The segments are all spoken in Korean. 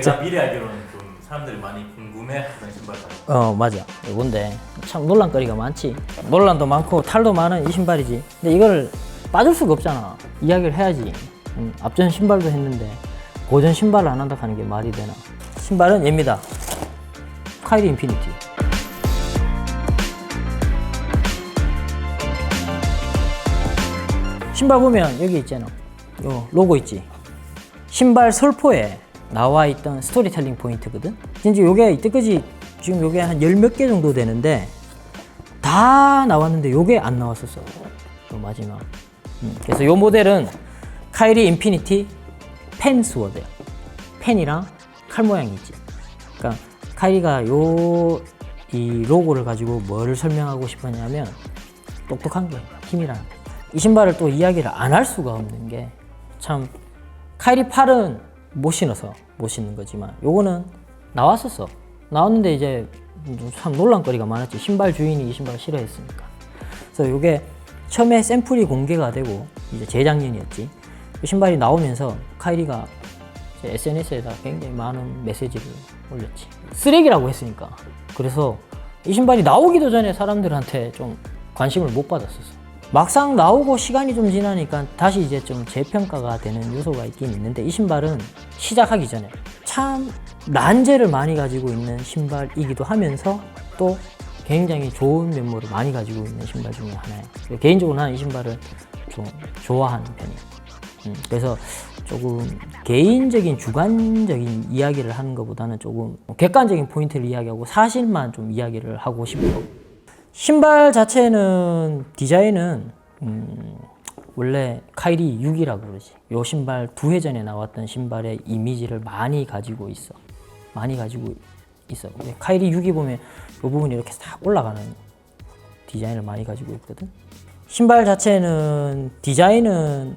제가 미리 알기로는 좀 사람들이 많이 궁금해하는 신발. 맞아. 이건데 참 논란거리가 많지. 논란도 많고 탈도 많은 이 신발이지. 근데 이걸 빠질 수가 없잖아. 이야기를 해야지. 앞전 신발도 했는데 고전 신발을 안 한다 하는 게 말이 되나. 신발은 얘입니다. 카이리 인피니티. 신발 보면 여기 있잖아. 요 로고 있지. 신발 설포에 나와 있던 스토리텔링 포인트거든. 진짜 요게 이때까지 지금 요게 한 열 몇 개 정도 되는데 다 나왔는데 요게 안 나왔었어. 요 마지막. 그래서 요 모델은 카이리 인피니티 펜 스워드야. 펜이랑 칼 모양이 있지. 그러니까 카이리가 이 로고를 가지고 뭐를 설명하고 싶었냐면 똑똑한 거야. 힘이라는 거. 이 신발을 또 이야기를 안 할 수가 없는 게 참 카이리 팔은 못 신어서 못 신는 거지만 요거는 나왔었어. 나왔는데 이제 참 논란거리가 많았지. 신발 주인이 이 신발을 싫어했으니까. 그래서 요게 처음에 샘플이 공개가 되고 이제 재작년이었지. 이 신발이 나오면서 카이리가 SNS에다 굉장히 많은 메시지를 올렸지. 쓰레기라고 했으니까. 그래서 이 신발이 나오기도 전에 사람들한테 좀 관심을 못 받았었어. 막상 나오고 시간이 좀 지나니까 다시 이제 좀 재평가가 되는 요소가 있긴 있는데 이 신발은 시작하기 전에 참 난제를 많이 가지고 있는 신발이기도 하면서 또 굉장히 좋은 면모를 많이 가지고 있는 신발 중에 하나예요. 개인적으로 나는 이 신발을 좀 좋아하는 편이에요. 그래서 조금 개인적인 주관적인 이야기를 하는 것보다는 조금 객관적인 포인트를 이야기하고 사실만 좀 이야기를 하고 싶어요. 신발 자체는 디자인은 원래 카이리 6이라고 그러지. 요 신발 2회 전에 나왔던 신발의 이미지를 많이 가지고 있어. 많이 가지고 있어. 카이리 6이 보면 이 부분이 이렇게 싹 올라가는 디자인을 많이 가지고 있거든. 신발 자체는 디자인은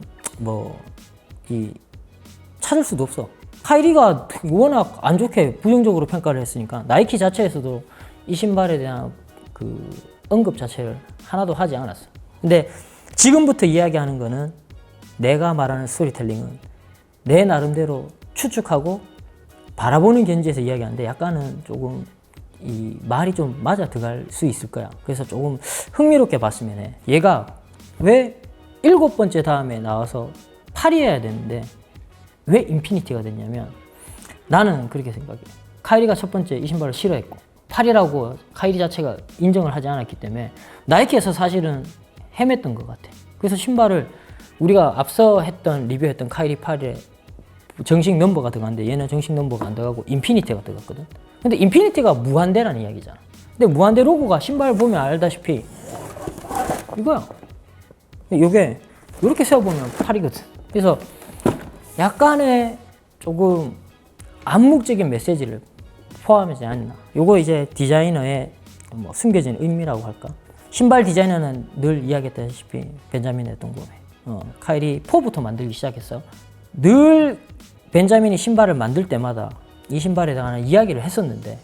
찾을 수도 없어. 카이리가 워낙 안 좋게 부정적으로 평가를 했으니까 나이키 자체에서도 이 신발에 대한 그 언급 자체를 하나도 하지 않았어. 근데 지금부터 이야기하는 거는 내가 말하는 스토리텔링은 내 나름대로 추측하고 바라보는 견지에서 이야기하는데 약간은 조금 이 말이 좀 맞아 들어갈 수 있을 거야. 그래서 조금 흥미롭게 봤으면 해. 얘가 왜 7번째 다음에 나와서 8이어야 되는데 왜 인피니티가 됐냐면 나는 그렇게 생각해. 카이리가 첫 번째 이 신발을 싫어했고 8이라고 카이리 자체가 인정을 하지 않았기 때문에 나이키에서 사실은 헤맸던 것 같아. 그래서 신발을 우리가 앞서 리뷰했던 카이리 8에 정식 넘버가 들어갔는데 얘는 정식 넘버가 안 들어가고 인피니티가 들어갔거든. 근데 인피니티가 무한대라는 이야기잖아. 근데 무한대 로고가 신발 보면 알다시피 이거야. 이게 이렇게 세워보면 8이거든. 그래서 약간의 조금 암묵적인 메시지를 포함하지 않나. 요거 이제 디자이너의 숨겨진 의미라고 할까. 신발 디자이너는 늘 이야기했다시피 벤자민 했던 거네. 카이리 4부터 만들기 시작했어. 늘 벤자민이 신발을 만들 때마다 이 신발에 대한 이야기를 했었는데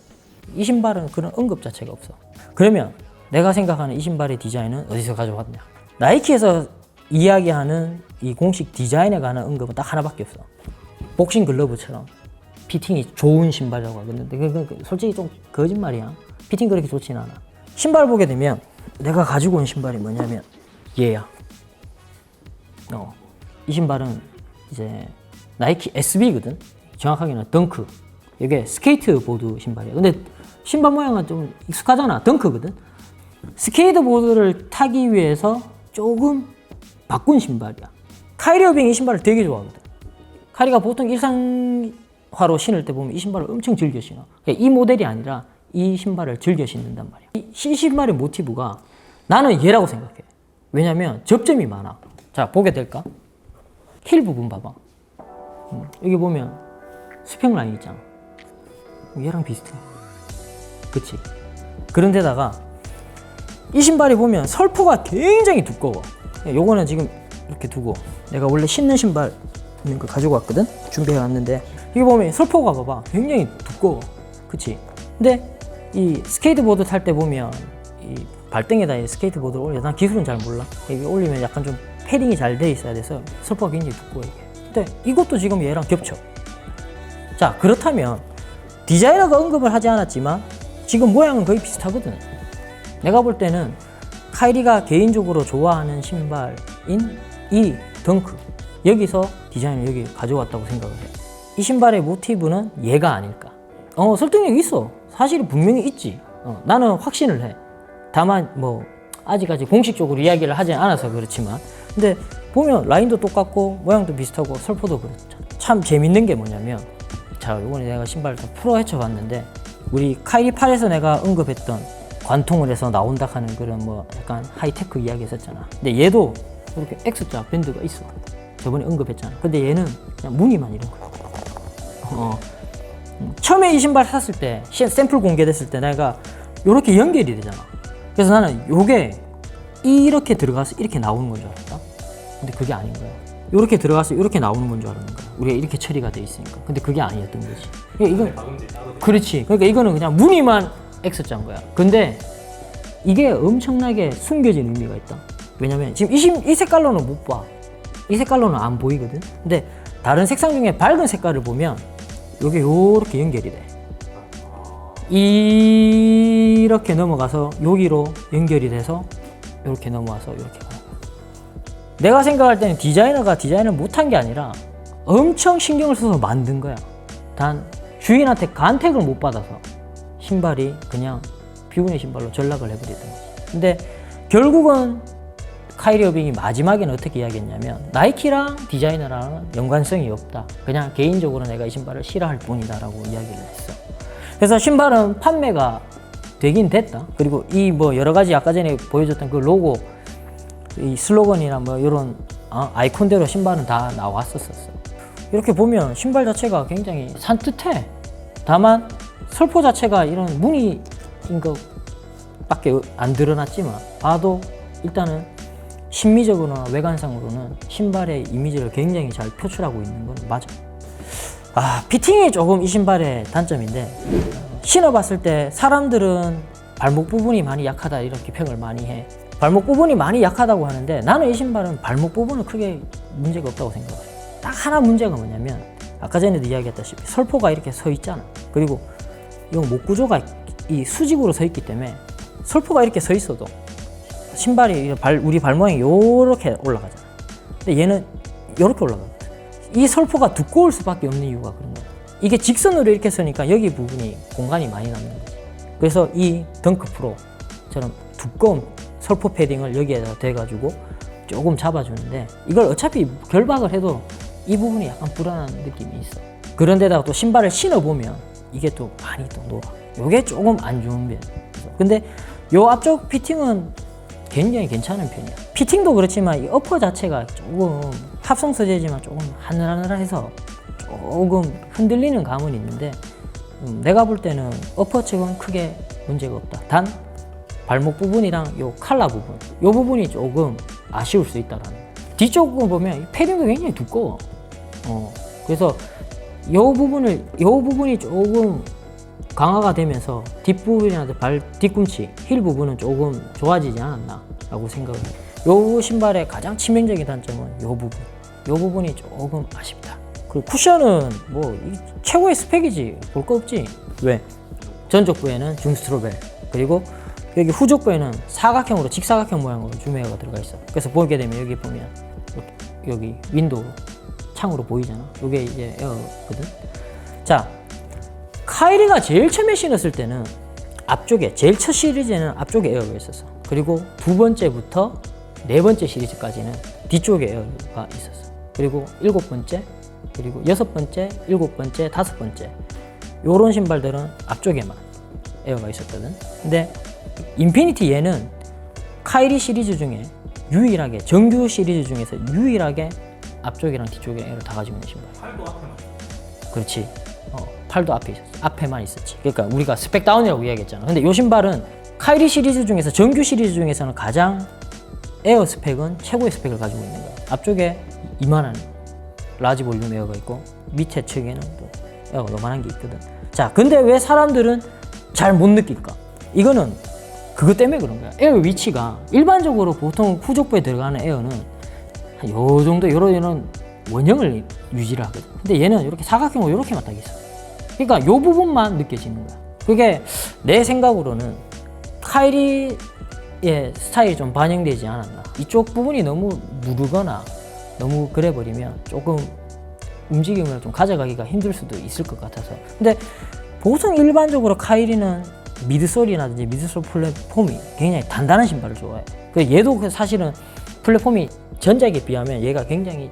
이 신발은 그런 언급 자체가 없어. 그러면 내가 생각하는 이 신발의 디자인은 어디서 가져왔냐. 나이키에서 이야기하는 이 공식 디자인에 관한 언급은 딱 하나밖에 없어. 복싱 글러브처럼 피팅이 좋은 신발이라고 하거든. 솔직히 좀 거짓말이야. 피팅 그렇게 좋진 않아. 신발 보게 되면 내가 가지고 온 신발이 뭐냐면 얘야. 이 신발은 이제 나이키 SB거든. 정확하게는 덩크. 이게 스케이트보드 신발이야. 근데 신발 모양은 좀 익숙하잖아. 덩크거든. 스케이트보드를 타기 위해서 조금 바꾼 신발이야. 카이리 어빙이 이 신발을 되게 좋아하거든. 카이리가 보통 일상화로 신을 때 보면 이 신발을 엄청 즐겨 신어. 이 모델이 아니라 이 신발을 즐겨 신는단 말이야. 이 신발의 모티브가 나는 얘라고 생각해. 왜냐면 접점이 많아. 자, 보게 될까? 힐 부분 봐봐. 여기 보면 수평 라인 있잖아. 얘랑 비슷해. 그치? 그런데다가 이 신발이 보면 설포가 굉장히 두꺼워. 요거는 지금 이렇게 두고 내가 원래 신는 신발 있는 거 가지고 왔거든? 준비해 왔는데 여기 보면 설포가 봐봐. 굉장히 두꺼워. 그치? 근데 이 스케이트보드 탈 때 보면 이 발등에다 이 스케이트보드를 올려. 난 기술은 잘 몰라. 여기 올리면 약간 좀 패딩이 잘 돼 있어야 돼서 설포가 굉장히 두꺼워. 이게. 근데 이것도 지금 얘랑 겹쳐. 자, 그렇다면 디자이너가 언급을 하지 않았지만 지금 모양은 거의 비슷하거든. 내가 볼 때는 카이리가 개인적으로 좋아하는 신발인 이 덩크, 여기서 디자인을 여기 가져왔다고 생각을 해. 이 신발의 모티브는 얘가 아닐까. 설득력이 있어. 사실은 분명히 있지. 나는 확신을 해. 다만 뭐 아직까지 공식적으로 이야기를 하지 않아서 그렇지만, 근데 보면 라인도 똑같고 모양도 비슷하고 설포도 그렇잖아. 참 재밌는 게 뭐냐면, 자, 요번에 내가 신발 다 풀어 헤쳐봤는데, 우리 카이리 8에서 내가 언급했던 관통을 해서 나온다 하는 그런 뭐 약간 하이테크 이야기 했었잖아. 근데 얘도 이렇게 X자 밴드가 있어. 저번에 언급했잖아. 근데 얘는 그냥 무늬만 이런 거야. 처음에 이 신발 샀을 때, 샘플 공개됐을 때 내가 이렇게 연결이 되잖아. 그래서 나는 요게 이렇게 들어가서 이렇게 나오는 건 줄 알았다. 근데 그게 아닌 거야. 이렇게 들어가서 이렇게 나오는 건 줄 알았는 거야. 우리가 이렇게 처리가 돼 있으니까. 근데 그게 아니었던 거지. 이건 그렇지. 그러니까 이거는 그냥 무늬만 X자인 거야. 근데 이게 엄청나게 숨겨진 의미가 있다. 왜냐면 지금 이 색깔로는 못 봐. 이 색깔로는 안 보이거든. 근데 다른 색상 중에 밝은 색깔을 보면 이게 요렇게 연결이 돼. 이렇게 넘어가서 여기로 연결이 돼서 이렇게 넘어와서 이렇게 가는 거야. 내가 생각할 때는 디자이너가 디자인을 못한 게 아니라 엄청 신경을 써서 만든 거야. 단 주인한테 간택을 못 받아서 신발이 그냥 비운의 신발로 전락을 해버렸던 거지. 근데 결국은 카이리 어빙이 마지막에는 어떻게 이야기했냐면, 나이키랑 디자이너랑 연관성이 없다. 그냥 개인적으로 내가 이 신발을 싫어할 뿐이다 라고 이야기를 했어. 그래서 신발은 판매가 되긴 됐다. 그리고 이 뭐 여러 가지 아까 전에 보여줬던 그 로고, 이 슬로건이나 뭐 이런 아이콘대로 신발은 다 나왔었어. 이렇게 보면 신발 자체가 굉장히 산뜻해. 다만 설포 자체가 이런 무늬인 것밖에 안 드러났지만, 봐도 일단은 심미적으로나 외관상으로는 신발의 이미지를 굉장히 잘 표출하고 있는 건 맞아. 피팅이 조금 이 신발의 단점인데, 신어봤을 때 사람들은 발목 부분이 많이 약하다 이렇게 평을 많이 해. 발목 부분이 많이 약하다고 하는데, 나는 이 신발은 발목 부분은 크게 문제가 없다고 생각해. 딱 하나 문제가 뭐냐면, 아까 전에도 이야기했다시피 설포가 이렇게 서 있잖아. 그리고 이 목 구조가 이 수직으로 서 있기 때문에 설포가 이렇게 서 있어도 신발이 우리 발 모양이 요렇게 올라가잖아. 근데 얘는 요렇게 올라가거든. 이 설포가 두꺼울 수밖에 없는 이유가 그런 거야. 이게 직선으로 이렇게 서니까 여기 부분이 공간이 많이 남는 거지. 그래서 이 덩크 프로처럼 두꺼운 설포 패딩을 여기에다 대가지고 조금 잡아주는데, 이걸 어차피 결박을 해도 이 부분이 약간 불안한 느낌이 있어. 그런데다가 또 신발을 신어보면 이게 또 많이 또 녹아. 요게 조금 안 좋은 면. 근데 요 앞쪽 피팅은 굉장히 괜찮은 편이야. 피팅도 그렇지만 이 어퍼 자체가 조금 합성 소재지만 조금 하늘하늘해서 조금 흔들리는 감은 있는데, 내가 볼 때는 어퍼 측은 크게 문제가 없다. 단 발목 부분이랑 요 칼라 부분, 요 부분이 조금 아쉬울 수 있다라는 거야. 뒤쪽 부분 보면 이 패딩도 굉장히 두꺼워. 그래서 요 부분이 조금 강화가 되면서 뒷부분이나 발 뒤꿈치, 힐 부분은 조금 좋아지지 않았나 라고 생각을 해요. 요 신발의 가장 치명적인 단점은 요 부분이 조금 아쉽다. 그리고 쿠션은 뭐 최고의 스펙이지, 볼 거 없지. 왜? 전족부에는 중스트로벨, 그리고 여기 후족부에는 사각형으로, 직사각형 모양으로 줌웨어가 들어가 있어. 그래서 보게 되면 여기 보면 여기 윈도우 창으로 보이잖아. 이게 이제 에어거든. 자, 카이리가 제일 처음에 신었을 때는 앞쪽에, 제일 첫 시리즈에는 앞쪽에 에어가 있었어. 그리고 두 번째부터 네 번째 시리즈까지는 뒤쪽에 에어가 있었어. 그리고 일곱 번째, 그리고 여섯 번째, 일곱 번째, 다섯 번째, 요런 신발들은 앞쪽에만 에어가 있었거든. 근데 인피니티 얘는 카이리 시리즈 중에 유일하게, 정규 시리즈 중에서 유일하게 앞쪽이랑 뒤쪽에 에어를 다 가지고 있는 신발. 팔도 앞에만 있어. 그렇지. 팔도 앞에 있었어. 앞에만 있었지. 그러니까 우리가 스펙 다운이라고 이야기했잖아. 근데 요 신발은 카이리 시리즈 중에서, 정규 시리즈 중에서는 가장 에어 스펙은 최고의 스펙을 가지고 있는 거야. 앞쪽에 이만한 라지 볼륨 에어가 있고, 밑에 측에는 또 에어가 요만한 게 있거든. 자, 근데 왜 사람들은 잘 못 느낄까? 이거는 그것 때문에 그런 거야. 에어 위치가 일반적으로 보통 후족부에 들어가는 에어는 한 요 정도, 이런 원형을 유지를 하거든. 근데 얘는 이렇게 사각형으로 이렇게만 딱 있어. 그러니까 이 부분만 느껴지는 거야. 그게 내 생각으로는 카이리의 스타일이 좀 반영되지 않았나. 이쪽 부분이 너무 무르거나 너무 그래 버리면 조금 움직임을 좀 가져가기가 힘들 수도 있을 것 같아서. 근데 보통 일반적으로 카이리는 미드솔이라든지 미드솔 플랫폼이 굉장히 단단한 신발을 좋아해. 얘도 사실은 플랫폼이 전작에 비하면 얘가 굉장히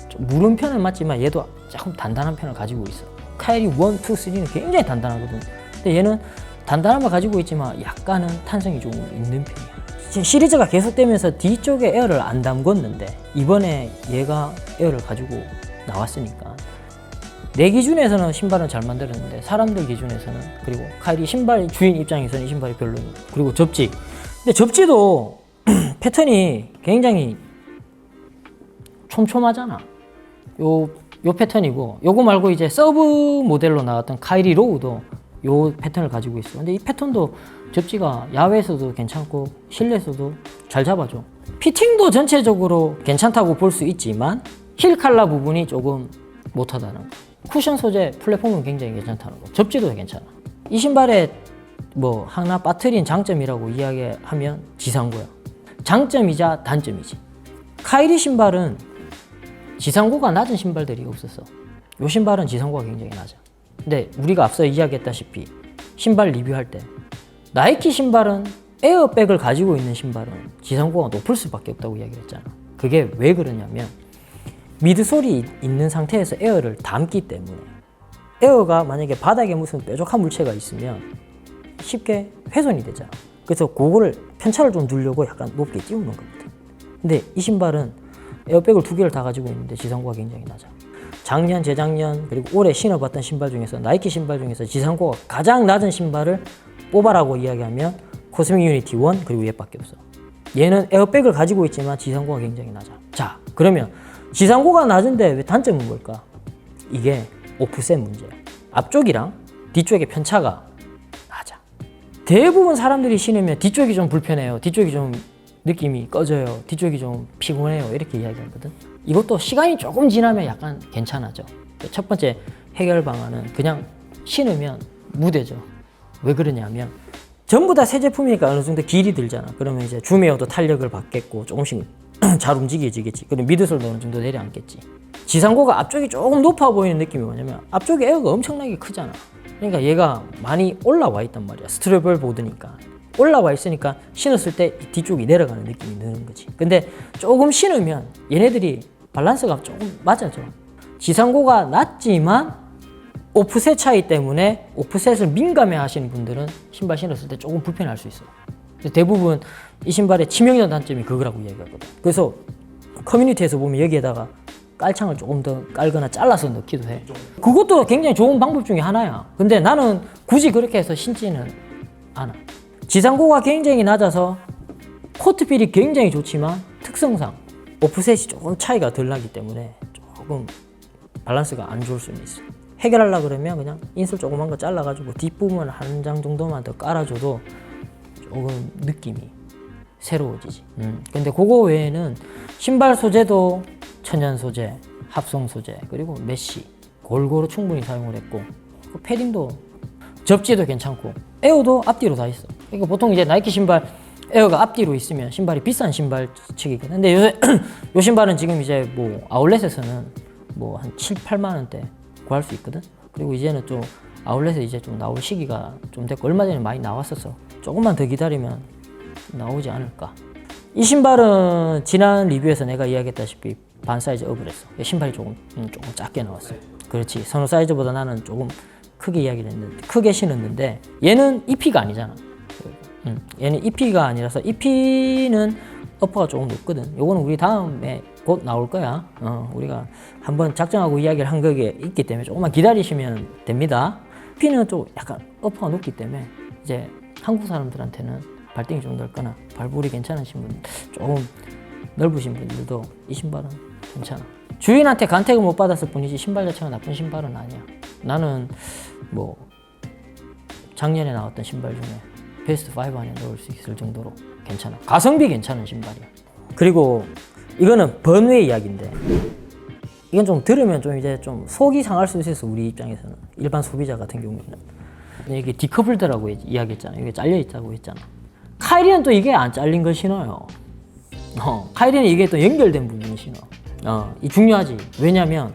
좀 무른 편은 맞지만 얘도 조금 단단한 편을 가지고 있어. 카이리 1, 2, 3는 굉장히 단단하거든. 근데 얘는 단단함을 가지고 있지만 약간은 탄성이 좀 있는 편이야. 시리즈가 계속되면서 뒤쪽에 에어를 안 담궜는데 이번에 얘가 에어를 가지고 나왔으니까 내 기준에서는 신발은 잘 만들었는데 사람들 기준에서는, 그리고 카이리 신발 주인 입장에서는 이 신발이 별로입니다. 그리고 접지. 근데 접지도 패턴이 굉장히 촘촘하잖아. 요 패턴이고, 요거 말고 이제 서브 모델로 나왔던 카이리 로우도 요 패턴을 가지고 있어. 근데 이 패턴도 접지가 야외에서도 괜찮고 실내에서도 잘 잡아줘. 피팅도 전체적으로 괜찮다고 볼 수 있지만 힐 칼라 부분이 조금 못하다는 거. 쿠션 소재 플랫폼은 굉장히 괜찮다는 거. 접지도 괜찮아. 이 신발의 뭐 하나 빠뜨린 장점이라고 이야기하면 지상고야. 장점이자 단점이지. 카이리 신발은 지상고가 낮은 신발들이 없었어. 이 신발은 지상고가 굉장히 낮아. 근데 우리가 앞서 이야기했다시피 신발 리뷰할 때 나이키 신발은 에어백을 가지고 있는 신발은 지상고가 높을 수밖에 없다고 이야기를 했잖아. 그게 왜 그러냐면 미드솔이 있는 상태에서 에어를 담기 때문에, 에어가 만약에 바닥에 무슨 뾰족한 물체가 있으면 쉽게 훼손이 되잖아. 그래서 그거를 편차를 좀 두려고 약간 높게 띄우는 거거든. 근데 이 신발은 에어백을 2개를 다 가지고 있는데 지상고가 굉장히 낮아. 작년, 재작년, 그리고 올해 신어봤던 신발 중에서 나이키 신발 중에서 지상고가 가장 낮은 신발을 뽑아라고 이야기하면 코스믹 유니티 1 그리고 얘밖에 없어. 얘는 에어백을 가지고 있지만 지상고가 굉장히 낮아. 자, 그러면 지상고가 낮은데 왜 단점은 뭘까? 이게 오프셋 문제야. 앞쪽이랑 뒤쪽의 편차가 낮아. 대부분 사람들이 신으면 뒤쪽이 좀 불편해요. 뒤쪽이 좀 느낌이 꺼져요. 뒤쪽이 좀 피곤해요. 이렇게 이야기하거든. 이것도 시간이 조금 지나면 약간 괜찮아져. 첫 번째 해결 방안은 그냥 신으면 무뎌져. 왜 그러냐면 전부 다 새 제품이니까 어느 정도 길이 들잖아. 그러면 이제 줌에어도 탄력을 받겠고 조금씩 잘 움직여지겠지. 그리고 미드솔도 어느 정도 내려앉겠지. 지상고가 앞쪽이 조금 높아 보이는 느낌이 뭐냐면 앞쪽에 에어가 엄청나게 크잖아. 그러니까 얘가 많이 올라와 있단 말이야. 스트랩을 보드니까. 올라와 있으니까 신었을 때 뒤쪽이 내려가는 느낌이 드는 거지. 근데 조금 신으면 얘네들이 밸런스가 조금 맞아져. 지상고가 낮지만 오프셋 차이 때문에 오프셋을 민감해 하시는 분들은 신발 신었을 때 조금 불편할 수 있어요. 대부분 이 신발의 치명적 단점이 그거라고 이야기하거든. 그래서 커뮤니티에서 보면 여기에다가 깔창을 조금 더 깔거나 잘라서 넣기도 해. 그것도 굉장히 좋은 방법 중에 하나야. 근데 나는 굳이 그렇게 해서 신지는 않아. 지상고가 굉장히 낮아서 코트필이 굉장히 좋지만 특성상 오프셋이 조금 차이가 덜 나기 때문에 조금 밸런스가 안 좋을 수는 있어. 해결하려고 그러면 그냥 인솔 조그만 거 잘라가지고 뒷부분 한 장 정도만 더 깔아줘도 조금 느낌이 새로워지지. 근데 그거 외에는 신발 소재도 천연 소재, 합성 소재, 그리고 메쉬 골고루 충분히 사용을 했고, 패딩도 접지도 괜찮고 에어도 앞뒤로 다 있어. 그러니까 보통 이제 나이키 신발 에어가 앞뒤로 있으면 신발이 비싼 신발 측이거든. 근데 요새 요 신발은 지금 이제 뭐 아울렛에서는 뭐 한 7, 8만 원대 구할 수 있거든. 그리고 이제는 좀 아울렛에 이제 좀 나올 시기가 좀 됐고 얼마 전에 많이 나왔었어. 조금만 더 기다리면 나오지 않을까. 이 신발은 지난 리뷰에서 내가 이야기했다시피 반 사이즈 업을 했어. 신발이 조금 작게 나왔어. 그렇지. 선호 사이즈보다 나는 조금 크게 이야기를 했는데, 크게 신었는데 얘는 EP가 아니잖아. 얘는 EP가 아니라서 EP는 어퍼가 조금 높거든. 요거는 우리 다음에 곧 나올 거야. 우리가 한번 작정하고 이야기를 한 거에 있기 때문에 조금만 기다리시면 됩니다. EP는 좀 약간 어퍼가 높기 때문에 이제 한국 사람들한테는 발등이 좀 넓거나 발볼이 괜찮으신 분, 조금 넓으신 분들도 이 신발은 괜찮아. 주인한테 간택을 못 받았을 뿐이지 신발 자체가 나쁜 신발은 아니야. 나는 뭐 작년에 나왔던 신발 중에 베스트 5 안에 넣을 수 있을 정도로 괜찮아. 가성비 괜찮은 신발이야. 그리고 이거는 번외 이야기인데 이건 좀 들으면 좀 이제 좀 속이 상할 수 있어서 우리 입장에서는 일반 소비자 같은 경우에는 이게 디커플드라고 이야기했잖아요. 이게 잘려 있다고 했잖아. 카이리는 또 이게 안 잘린 걸 신어요. 카이리는 이게 또 연결된 부분이 신어. 이 중요하지. 왜냐면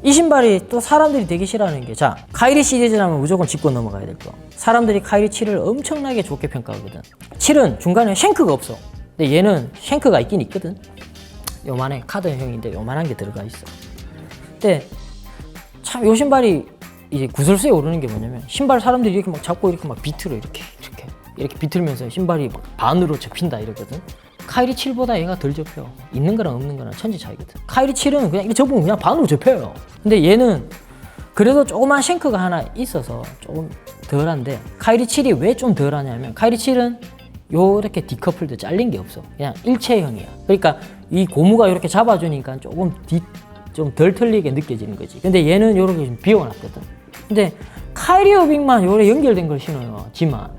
이 신발이 또 사람들이 되게 싫어하는 게, 자, 카이리 시리즈라면 무조건 짚고 넘어가야 될 거. 사람들이 카이리 7을 엄청나게 좋게 평가하거든. 7은 중간에 쉔크가 없어. 근데 얘는 쉔크가 있긴 있거든. 요만해. 카드형인데 요만한 게 들어가 있어. 근데 참 요 신발이 이제 구설수에 오르는 게 뭐냐면, 신발 사람들이 이렇게 막 잡고 이렇게 막 비틀어 이렇게 비틀면서 신발이 막 반으로 접힌다 이러거든. 카이리 7보다 얘가 덜 접혀. 있는 거랑 없는 거랑 천지 차이거든. 카이리 7은 그냥 이렇게 접으면 그냥 반으로 접혀요. 근데 얘는 그래도 조그만 쉔크가 하나 있어서 조금 덜한데, 카이리 7이 왜 좀 덜하냐면, 카이리 7은 요렇게 디커플도 잘린 게 없어. 그냥 일체형이야. 그러니까 이 고무가 이렇게 잡아주니까 조금 좀 덜 틀리게 느껴지는 거지. 근데 얘는 요렇게 좀 비워놨거든. 근데 카이리 어빙만 요래 연결된 걸 신어요. 지만.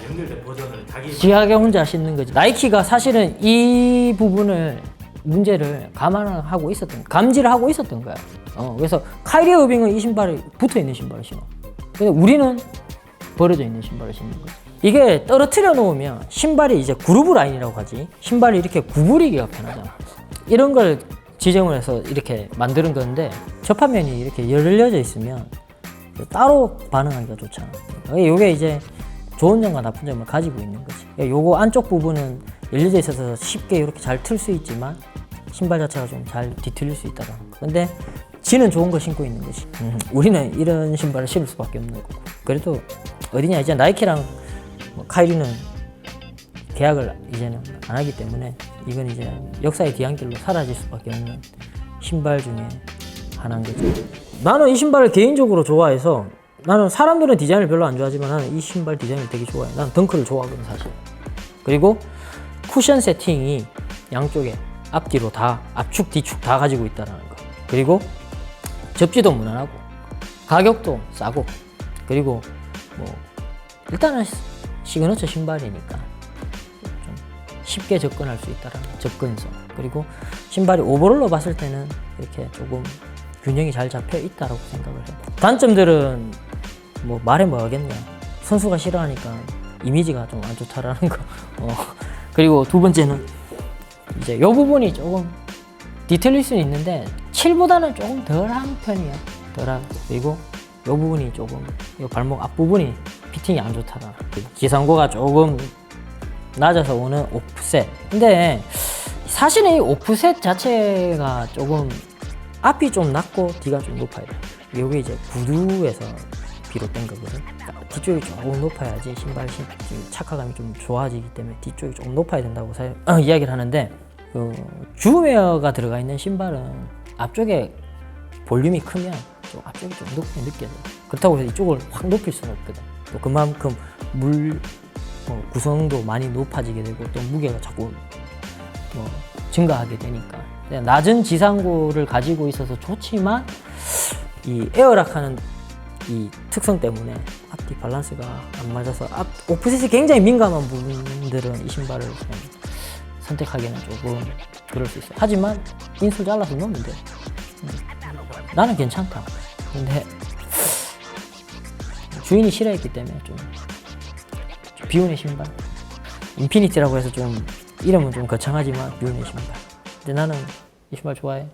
연결된 버전을 지하게 혼자 신는 거지. 나이키가 사실은 이 부분을 문제를 감지를 하고 있었던 거야. 그래서 카이리 어빙은 이 신발에 붙어 있는 신발을 신어. 근데 우리는 벌어져 있는 신발을 신는 거지. 이게 떨어뜨려 놓으면 신발이 이제 그루브 라인이라고 하지. 신발이 이렇게 구부리기가 편하잖아. 이런 걸 지정을 해서 이렇게 만드는 건데, 접합면이 이렇게 열려져 있으면 따로 반응하기가 좋잖아. 이게 이제 좋은 점과 나쁜 점을 가지고 있는 거지. 요거 안쪽 부분은 열려져 있어서 쉽게 이렇게 잘 틀 수 있지만 신발 자체가 좀 잘 뒤틀릴 수 있다는 거. 근데 지는 좋은 걸 신고 있는 거지. 우리는 이런 신발을 신을 수밖에 없는 거고. 그래도 어디냐, 이제 나이키랑 카이리는 계약을 이제는 안 하기 때문에 이건 이제 역사의 뒤안길로 사라질 수밖에 없는 신발 중에 하나인 거지. 나는 이 신발을 개인적으로 좋아해서, 나는 사람들은 디자인을 별로 안 좋아하지만 나는 이 신발 디자인을 되게 좋아해. 나는 덩크를 좋아하거든 사실. 그리고 쿠션 세팅이 양쪽에 앞뒤로 다, 앞축 뒤축 다 가지고 있다는 거. 그리고 접지도 무난하고 가격도 싸고, 그리고 뭐 일단은 시그너처 신발이니까 좀 쉽게 접근할 수 있다는 접근성. 그리고 신발이 오버롤로 봤을 때는 이렇게 조금 균형이 잘 잡혀 있다라고 생각을 해. 단점들은 뭐 말해 뭐 하겠냐. 선수가 싫어하니까 이미지가 좀 안 좋다라는 거. 그리고 두 번째는 이제 요 부분이 조금 뒤틀릴 수는 있는데 7보다는 조금 덜한 편이야. 덜하고. 그리고 요 부분이 조금, 요 발목 앞부분이 피팅이 안 좋다라. 기상고가 조금 낮아서 오는 오프셋. 근데 사실은 이 오프셋 자체가 조금 앞이 좀 낮고 뒤가 좀 높아야 돼. 이게 이제 구두에서 비롯된 거거든. 그러니까 뒤쪽이 조금 높아야지 신발 착화감이 좀 좋아지기 때문에 뒤쪽이 조금 높아야 된다고 이야기를 하는데, 줌웨어가 들어가 있는 신발은 앞쪽에 볼륨이 크면 좀 앞쪽이 좀 높게 느껴져. 그렇다고 해서 이쪽을 확 높일 수는 없거든. 또 그만큼 구성도 많이 높아지게 되고 또 무게가 자꾸 증가하게 되니까. 낮은 지상고를 가지고 있어서 좋지만 이 에어락하는 이 특성 때문에 앞뒤 밸런스가 안 맞아서 오프셋이 굉장히 민감한 부분들은 이 신발을 선택하기에는 조금 그럴 수 있어요. 하지만 인솔 잘라서 넣으면 돼. 나는 괜찮다. 근데 주인이 싫어했기 때문에 좀 비운의 신발, 인피니티라고 해서 좀 이름은 좀 거창하지만 비운의 신발. 근데 나는 이 신발 좋아해.